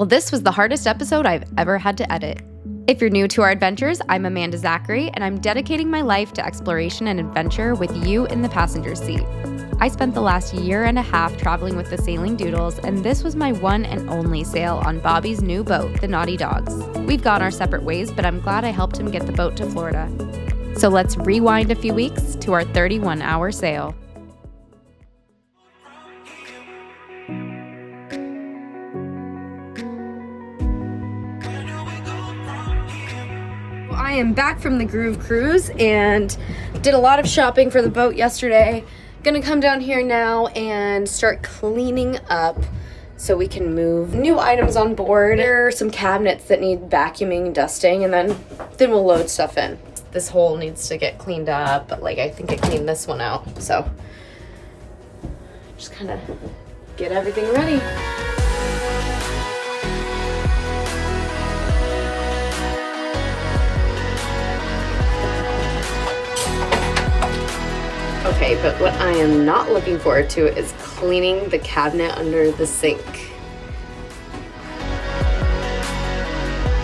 Well, this was the hardest episode I've ever had to edit. If you're new to our adventures, I'm Amanda Zachary, and I'm dedicating my life to exploration and adventure with you in the passenger seat. I spent the last year and a half traveling with the Sailing Doodles, and this was my one and only sail on Bobby's new boat, the Nauti Dogs. We've gone our separate ways, but I'm glad I helped him get the boat to Florida. So let's rewind a few weeks to our 31-hour sail. I am back from the Groove Cruise and did a lot of shopping for the boat yesterday. Gonna come down here now and start cleaning up so we can move new items on board. There are some cabinets that need vacuuming, dusting, and then we'll load stuff in. This hole needs to get cleaned up, but like I think I cleaned this one out. So just kind of get everything ready. Okay, but what I am not looking forward to is cleaning the cabinet under the sink.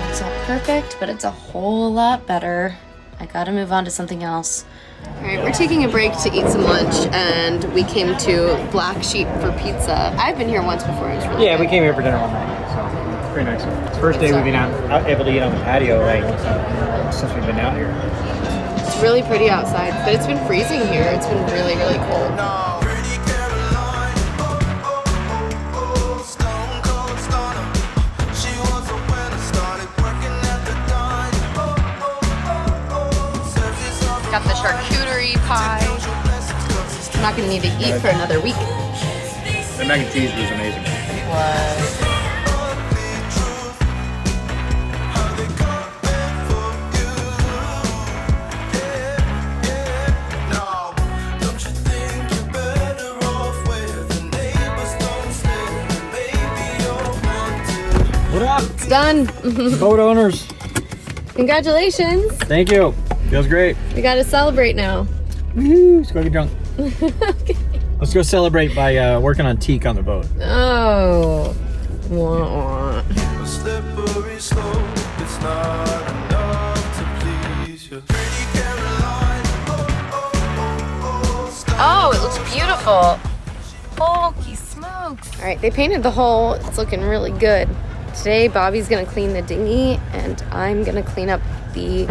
It's not perfect, but it's a whole lot better. I gotta move on to something else. All right, we're taking a break to eat some lunch, and we came to Black Sheep for pizza. I've been here once before. It was really good. We came here for dinner one night, so it's pretty nice. It's the first day we've been out able to eat on the patio since we've been out here. It's really pretty outside, but it's been freezing here. It's been really, really cold. Got the charcuterie pie. I'm not gonna need to eat for another week. The mac and cheese was amazing. It was. What up? It's done. Boat owners. Congratulations. Thank you. Feels great. We gotta celebrate now. Woo-hoo. Let's go get drunk. Okay. Let's go celebrate by working on teak on the boat. Oh. Wah, wah. A slippery slope, it's not enough to please you. Oh, it looks beautiful. Holy smokes. All right, they painted the hull. It's looking really good. Today, Bobby's gonna clean the dinghy, and I'm gonna clean up the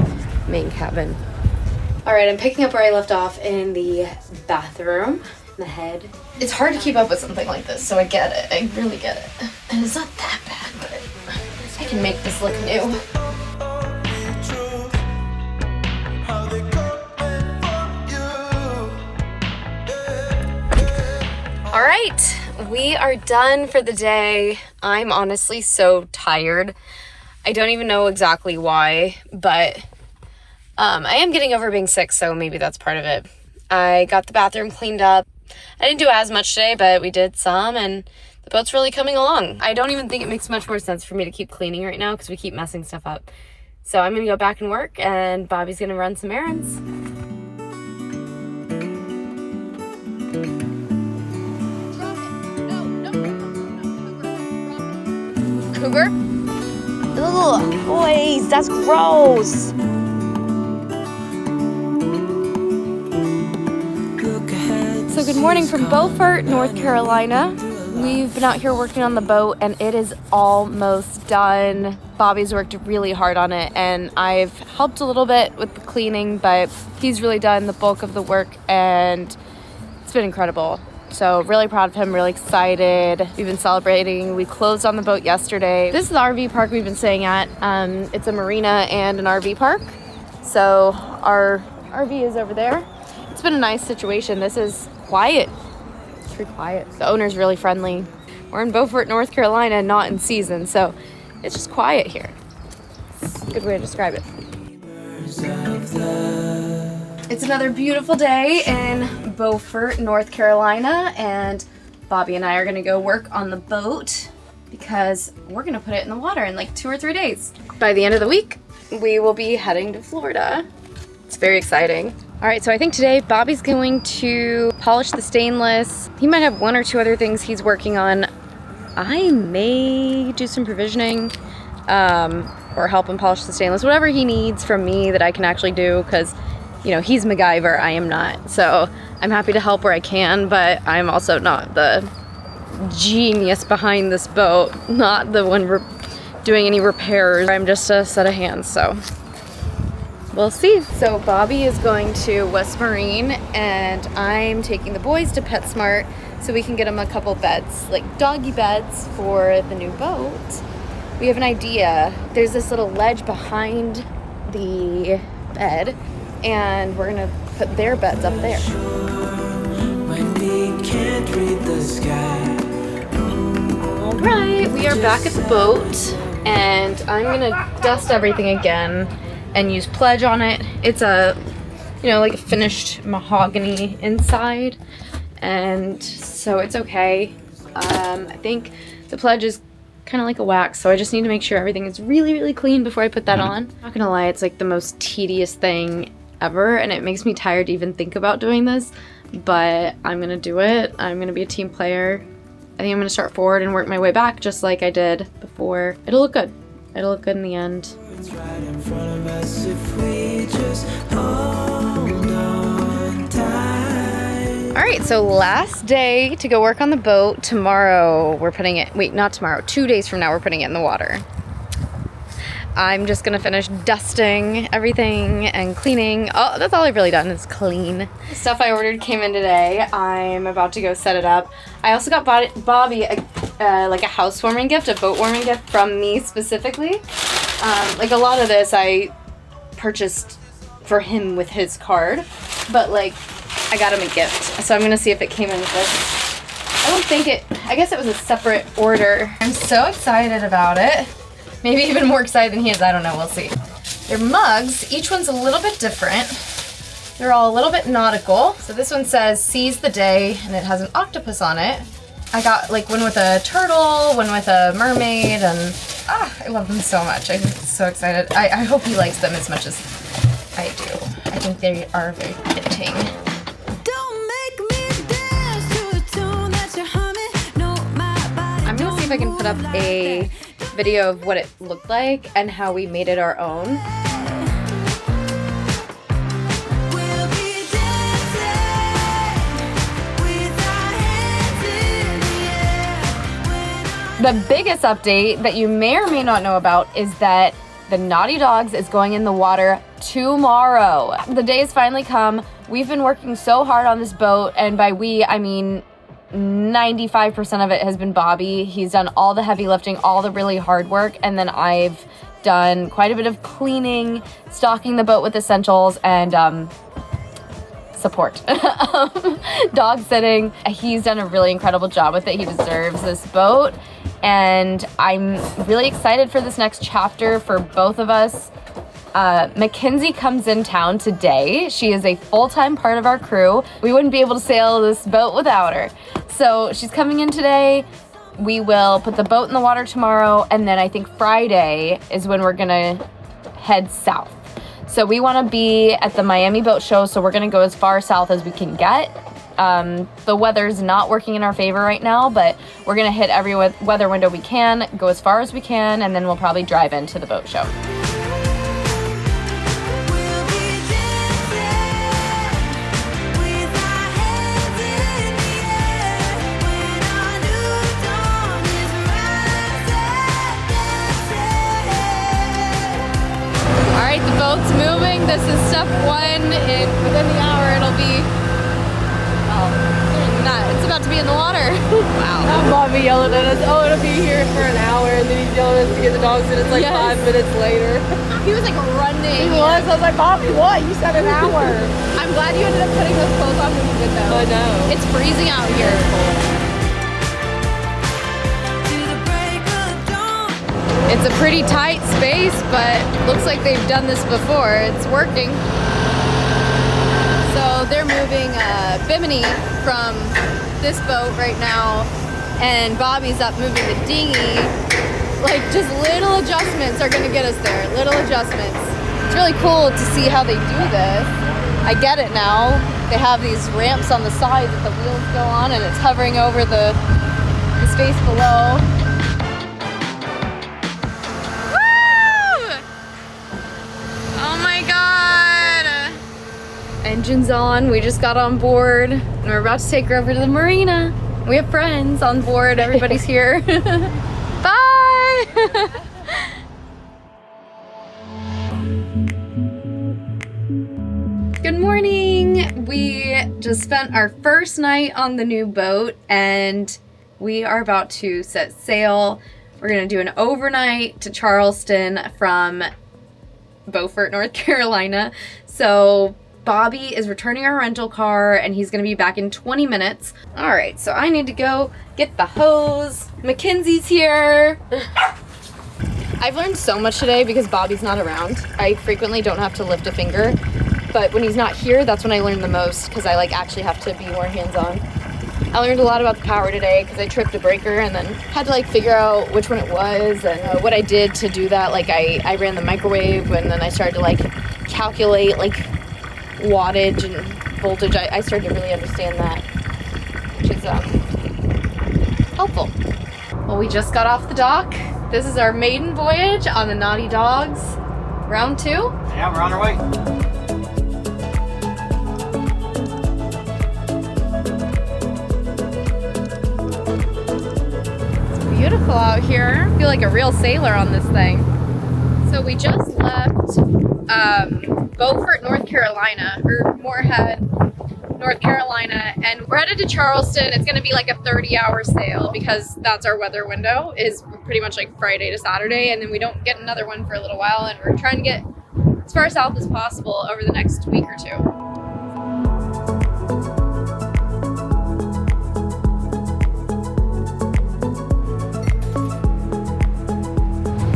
main cabin. All right, I'm picking up where I left off in the bathroom, the head. It's hard to keep up with something like this, so I get it. I really get it. And it's not that bad, but I can make this look new. All right, we are done for the day. I'm honestly so tired. I don't even know exactly why, but I am getting over being sick, so maybe that's part of it. I got the bathroom cleaned up. I didn't do as much today, but we did some, and the boat's really coming along. I don't even think it makes much more sense for me to keep cleaning right now because we keep messing stuff up. So I'm gonna go back and work, and Bobby's gonna run some errands. Cougar? Ugh, boys, that's gross. So good morning from Beaufort, North Carolina. We've been out here working on the boat and it is almost done. Bobby's worked really hard on it and I've helped a little bit with the cleaning, but he's really done the bulk of the work and it's been incredible. So really proud of him, really excited. We've been celebrating. We closed on the boat yesterday. This is the RV park we've been staying at. It's a marina and an RV park. So our RV is over there. It's been a nice situation. This is quiet. It's pretty quiet. The owner's really friendly. We're in Beaufort, North Carolina, not in season, so it's just quiet here. It's a good way to describe it. It's another beautiful day in Beaufort, North Carolina, and Bobby and I are gonna go work on the boat because we're gonna put it in the water in like 2 or 3 days. By the end of the week, we will be heading to Florida. It's very exciting. All right, so I think today Bobby's going to polish the stainless. He might have 1 or 2 other things he's working on. I may do some provisioning or help him polish the stainless, whatever he needs from me that I can actually do, because, you know, he's MacGyver, I am not. So I'm happy to help where I can, but I'm also not the genius behind this boat, not the one doing any repairs. I'm just a set of hands, so we'll see. So Bobby is going to West Marine, and I'm taking the boys to PetSmart so we can get them a couple beds, like doggy beds for the new boat. We have an idea. There's this little ledge behind the bed, and we're gonna put their beds up there. When we can't read the sky. All right, we are back at the boat, and I'm gonna dust everything again and use Pledge on it. It's a, you know, like a finished mahogany inside, and so it's okay. I think the Pledge is kind of like a wax, so I just need to make sure everything is really, really clean before I put that on. Not gonna lie, it's like the most tedious thing ever, and it makes me tired to even think about doing this, but I'm gonna do it. I'm gonna be a team player. I think I'm gonna start forward and work my way back just like I did before. It'll look good. It'll look good in the end. It's right in front of us if we just hold on tight. All right, so last day to go work on the boat. Tomorrow we're putting it, wait, not tomorrow, 2 days from now we're putting it in the water. I'm just gonna finish dusting everything and cleaning. Oh, that's all I've really done is clean. The stuff I ordered came in today. I'm about to go set it up. I also got Bobby like a housewarming gift, a boat warming gift from me specifically. Like a lot of this I purchased for him with his card, but like I got him a gift. So I'm gonna see if it came in with this. I don't think it, I guess it was a separate order. I'm so excited about it. Maybe even more excited than he is, I don't know, we'll see. They're mugs, each one's a little bit different. They're all a little bit nautical. So this one says, seize the day, and it has an octopus on it. I got like one with a turtle, one with a mermaid, and I love them so much. I'm so excited. I hope he likes them as much as I do. I think they are very fitting. I'm gonna see if I can put up a video of what it looked like and how we made it our own. The biggest update that you may or may not know about is that the Nauti Dogs is going in the water tomorrow. The day has finally come. We've been working so hard on this boat, and by we, I mean 95% of it has been Bobby. He's done all the heavy lifting, all the really hard work, and then I've done quite a bit of cleaning, stocking the boat with essentials, and support. Dog sitting. He's done a really incredible job with it. He deserves this boat, and I'm really excited for this next chapter for both of us. Mackenzie comes in town today. She is a full-time part of our crew. We wouldn't be able to sail this boat without her. So she's coming in today. We will put the boat in the water tomorrow, and then I think Friday is when we're gonna head south. So we want to be at the Miami Boat Show, so we're gonna go as far south as we can get. The weather's not working in our favor right now, but we're gonna hit every weather window we can, go as far as we can, and then we'll probably drive into the boat show. The boat's moving. This is step one. Within the hour, it'll be, well, it's about to be in the water. Wow. Now Bobby yelling at us, oh, it'll be here for an hour, and then he's yelling at us to get the dogs in. It's like 5 minutes later. He was like running. He was. I was like, Bobby, what? You said an hour. I'm glad you ended up putting those clothes on when you did though. I know. It's freezing out here. It's a pretty tight space, but looks like they've done this before. It's working. So they're moving Bimini from this boat right now, and Bobby's up moving the dinghy. Like, just little adjustments are gonna get us there. Little adjustments. It's really cool to see how they do this. I get it now. They have these ramps on the side that the wheels go on, and it's hovering over the the space below. Woo! Oh my God. Engine's on. We just got on board and we're about to take her over to the marina. We have friends on board. Everybody's here. Bye. Good morning. We just spent our first night on the new boat and we are about to set sail. We're gonna do an overnight to Charleston from Beaufort, North Carolina. So Bobby is returning our rental car and he's gonna be back in 20 minutes. All right, so I need to go get the hose. Mackenzie's here. I've learned so much today because Bobby's not around. I frequently don't have to lift a finger, but when he's not here, that's when I learn the most because I like actually have to be more hands-on. I learned a lot about the power today because I tripped a breaker and then had to like figure out which one it was and what I did to do that. Like I ran the microwave and then I started to like calculate like wattage and voltage. I started to really understand that, which is helpful. Well, we just got off the dock. This is our maiden voyage on the Nauti Dogs. Round 2. Yeah, we're on our way. It's beautiful out here. I feel like a real sailor on this thing. So we just left Beaufort, North Carolina, or Moorhead, North Carolina, and we're headed to Charleston. It's going to be like a 30-hour sail because that's our weather window, is pretty much like Friday to Saturday, and then we don't get another one for a little while, and we're trying to get as far south as possible over the next week or two.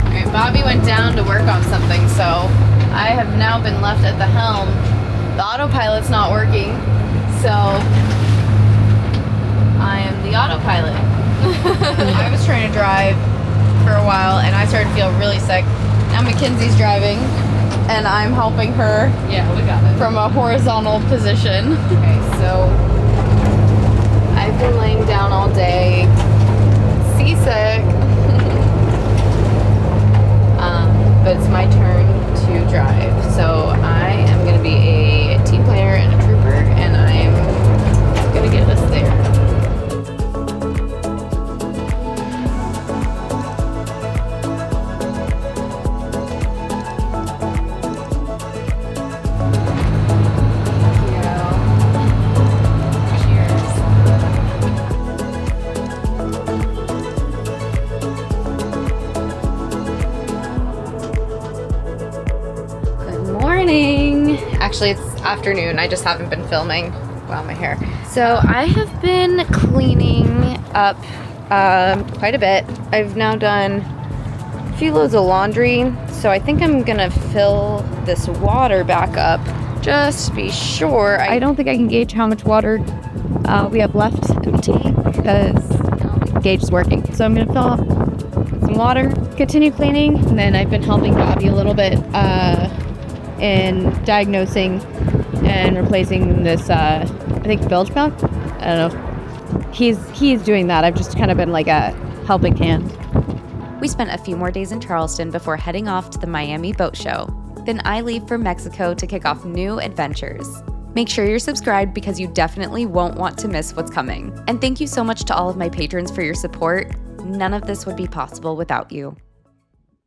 All right, Bobby went down to work on something, so I have now been left at the helm. The autopilot's not working, so I am the autopilot. I was trying to drive for a while and I started to feel really sick. Now Mackenzie's driving and I'm helping her. Yeah, we got it. From a horizontal position. Okay, so I've been laying down all day, seasick. But it's my turn to drive. So I am going to be a team player and a trooper, and I'm going to get us there. Actually, it's afternoon. I just haven't been filming. Wow, my hair. So I have been cleaning up quite a bit. I've now done a few loads of laundry. So I think I'm gonna fill this water back up just to be sure. I don't think I can gauge how much water we have left in the tank because the gauge is working. So I'm gonna fill up some water, continue cleaning, and then I've been helping Bobby a little bit in diagnosing and replacing this, I think, bilge pump. I don't know. He's doing that. I've just kind of been like a helping hand. We spent a few more days in Charleston before heading off to the Miami Boat Show. Then I leave for Mexico to kick off new adventures. Make sure you're subscribed because you definitely won't want to miss what's coming. And thank you so much to all of my patrons for your support. None of this would be possible without you.